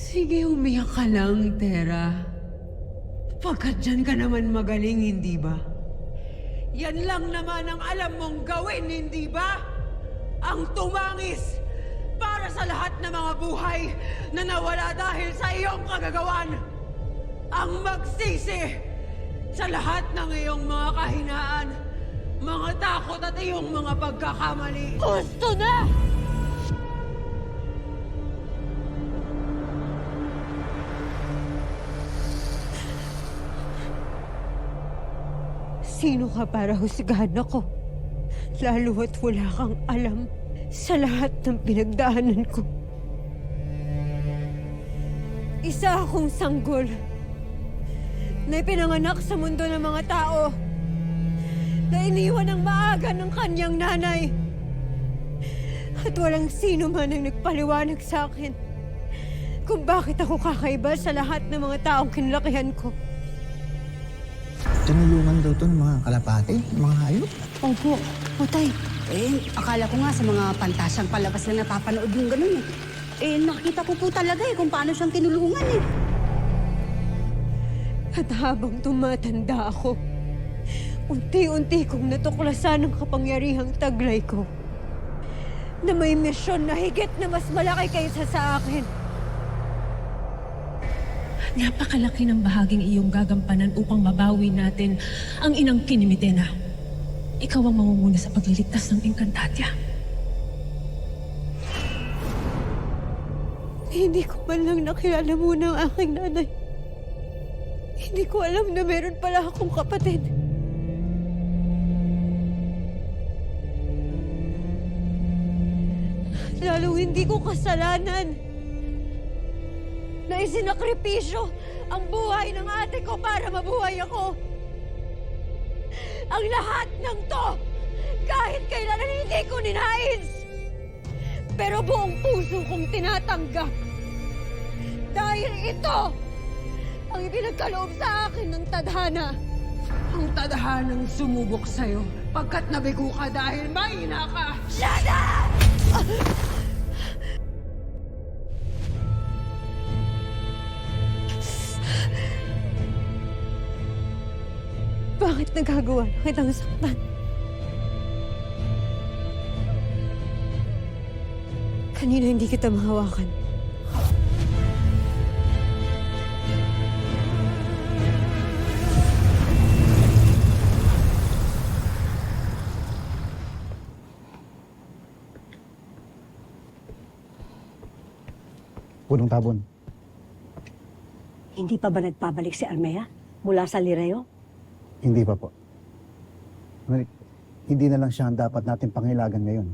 Sige, umiyak ka lang, Tera. Pagkat dyan ka naman magaling, hindi ba? Yan lang naman ang alam mong gawin, hindi ba? Ang tumangis para sa lahat ng mga buhay na nawala dahil sa iyong kagagawan. Ang magsisi sa lahat ng iyong mga kahinaan, mga takot at iyong mga pagkakamali. Gusto na! Sino ka para husgahan ako? Lalo at wala kang alam sa lahat ng pinagdaanan ko. Isa akong sanggol na ipinanganak sa mundo ng mga tao na iniwan ng maaga ng kanyang nanay. At walang sino man ang nagpaliwanag sa akin kung bakit ako kakaiba sa lahat ng mga taong kinlakihan ko. Tinulungan daw to ng mga kalapate, mga hayop. Opo, Tay. Akala ko nga sa mga pantasyang palabas lang napapanood yung ganun nakita ko po talaga kung paano siyang tinulungan At habang tumatanda ako, unti-unti kong natuklasan ang kapangyarihang taglay ko na may misyon na higit na mas malaki kaysa sa akin. Napakalaki ng bahaging iyong gagampanan upang mabawi natin ang inang Kinimitena. Ikaw ang mangunguna sa pagliligtas ng Encantadia. Hindi ko man lang nakilala muna ang aking nanay. Hindi ko alam na meron pala akong kapatid. Lalo hindi ko kasalanan na isinakripisyo ang buhay ng ate ko para mabuhay ako. Ang lahat ng to, kahit kailan hindi ko ninais. Pero buong puso kong tinatanggap. Dahil ito ang ipinagkaloob sa akin ng tadhana. Ang tadhanang sumubok sa'yo pagkat nabigo ka dahil mahina ka. Shut up! Bakit nagagawa na kitang saktan? Kanina hindi kita mahawakan. Punong tabon. Hindi pa ba nagpabalik si Armea mula sa Lireo? Hindi pa po. Hindi na lang siya ang dapat natin pangilagan ngayon.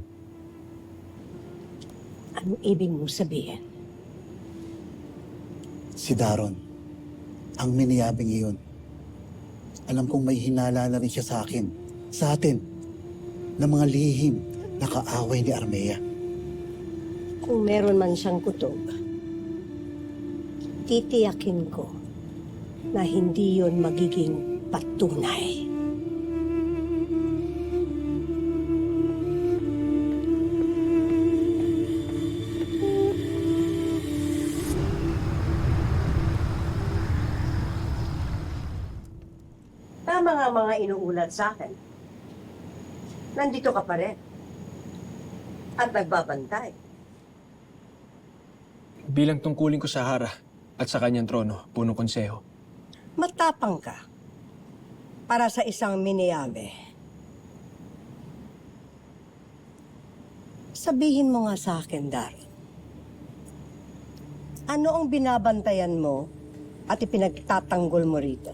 Anong ibig mong sabihin? Si Daron, ang miniyabing iyon. Alam kong may hinala na rin siya sa akin, sa atin, ng mga lihim na kaaway ni Armea. Kung meron man siyang kutob, titiyakin ko na hindi yon magiging patunay. Tama nga mga inuulat sa akin. Nandito ka pa rin. At nagbabantay. Bilang tungkulin ko sa Hara at sa kanyang trono, punong konseho. Matapang ka para sa isang miniyame. Sabihin mo nga sa akin, Daron. Ano ang binabantayan mo at ipinagtatanggol mo rito?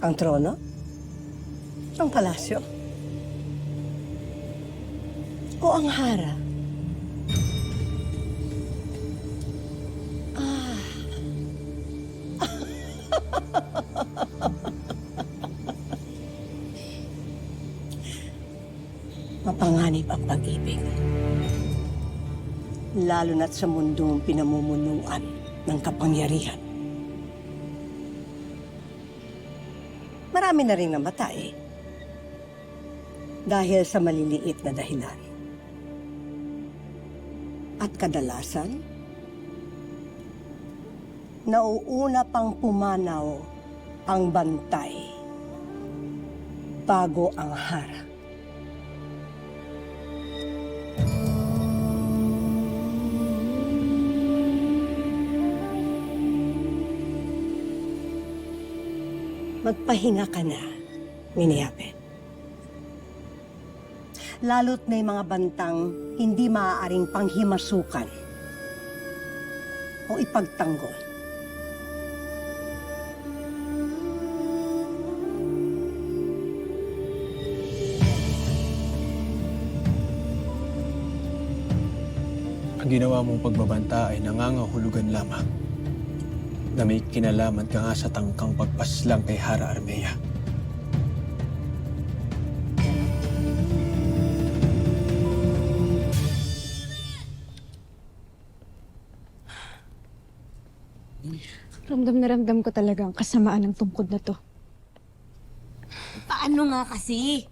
Ang trono? Ang palasyo? O ang Hara? Mapanganib ang pag-ibig. Lalo na't sa mundong pinamumunuan ng kapangyarihan. Marami na rin namatay dahil sa maliliit na dahilan. At kadalasan, nauuna pang pumanaw ang bantay bago ang harang. Magpahinga ka na, Miniapen. Lalo't may mga bantang hindi maaaring panghimasukan o ipagtanggol. Ang ginawa mong pagbabanta ay nangangahulugan lamang na may kinalaman ka nga sa tangkang pagpaslang kay Hara Armea. Ramdam na ramdam ko talaga ang kasamaan ng tungkod na to. Paano nga kasi?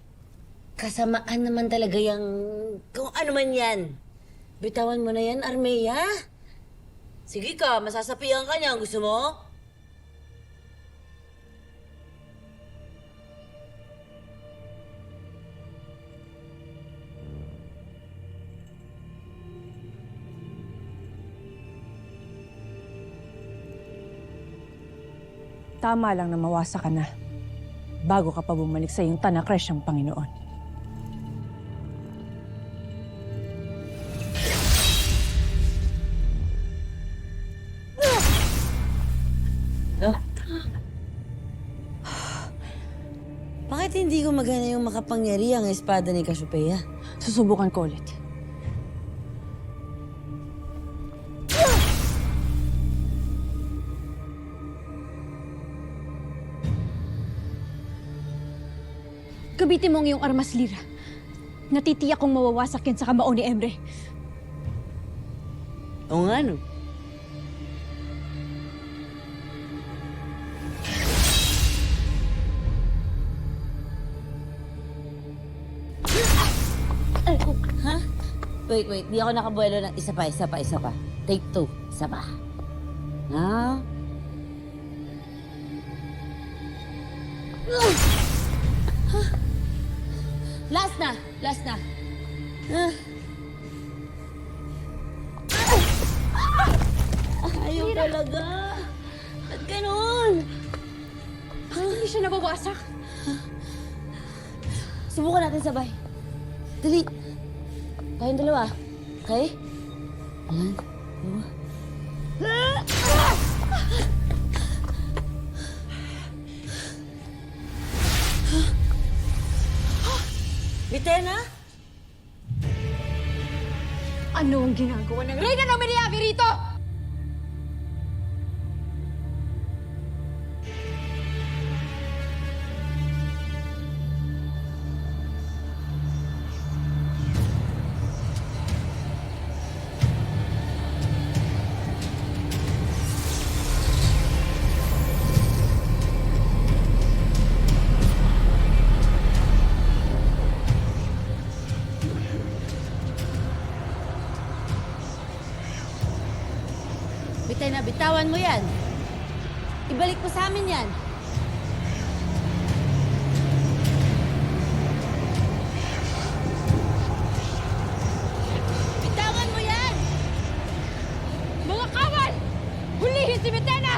Kasamaan naman talaga yung kung ano man yan. Bitawan mo na yan, Armea. Sige ka, masasapian ka niya. Gusto mo? Tama lang na mawasa ka na bago ka pa bumalik sa iyong tanakresyang Panginoon. Bakit hindi ko magana yung makapangyarihang espada ni Cassiopeia? Susubukan ko ulit. Gamitin mo ang iyong armas, Lyra. Natitiyak kong mawawasak yan sa kamao ni Emre. Oo nga, no? Ha? Wait. Di ako nakabuelo ng isa pa. Take 2. Isa pa. Now... Last na. Ayaw talaga. Ba't ganun? Bakit hindi siya nabawasak? Subukan natin sabay. Dali. Tayong dalawa. Okay? 1, 2. Vitena? Ano ang ginagawa ng Reyna ng Miniabi rito? Vitena, bitawan mo yan. Ibalik mo sa amin yan. Bitawan mo yan! Mga kawal! Hulihin si Vitena!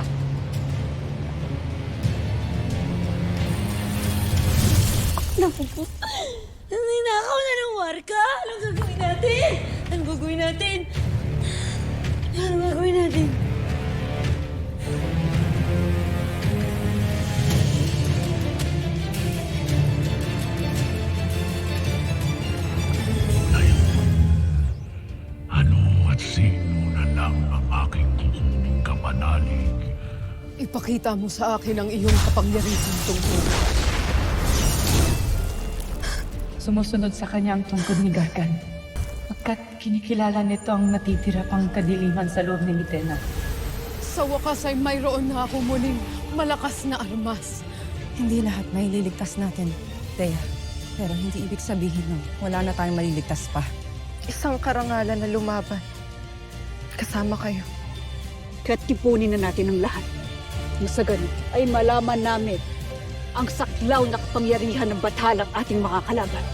Naku po. Ninakaw na ng warka. Anong gagawin natin? Ano at sino na lang ang aking kukuning kapanalig? Ipakita mo sa akin ang iyong kapangyarihan tungkol. Sumusunod sa kanya ang tungkod ni Gargan. Pagkat kinikilala nito ang natitira pang kadiliman sa loob ni Mitena. Sa wakas ay mayroon na ako muling malakas na armas. Hindi lahat may liligtas natin, Thea. Pero hindi ibig sabihin nun, wala na tayong maliligtas pa. Isang karangalan na lumaban. Kasama kayo. Kaya't tipunin na natin ang lahat. Nang sa ganun ay malaman namin ang saklaw na kapangyarihan ng batalang ating mga kalaban.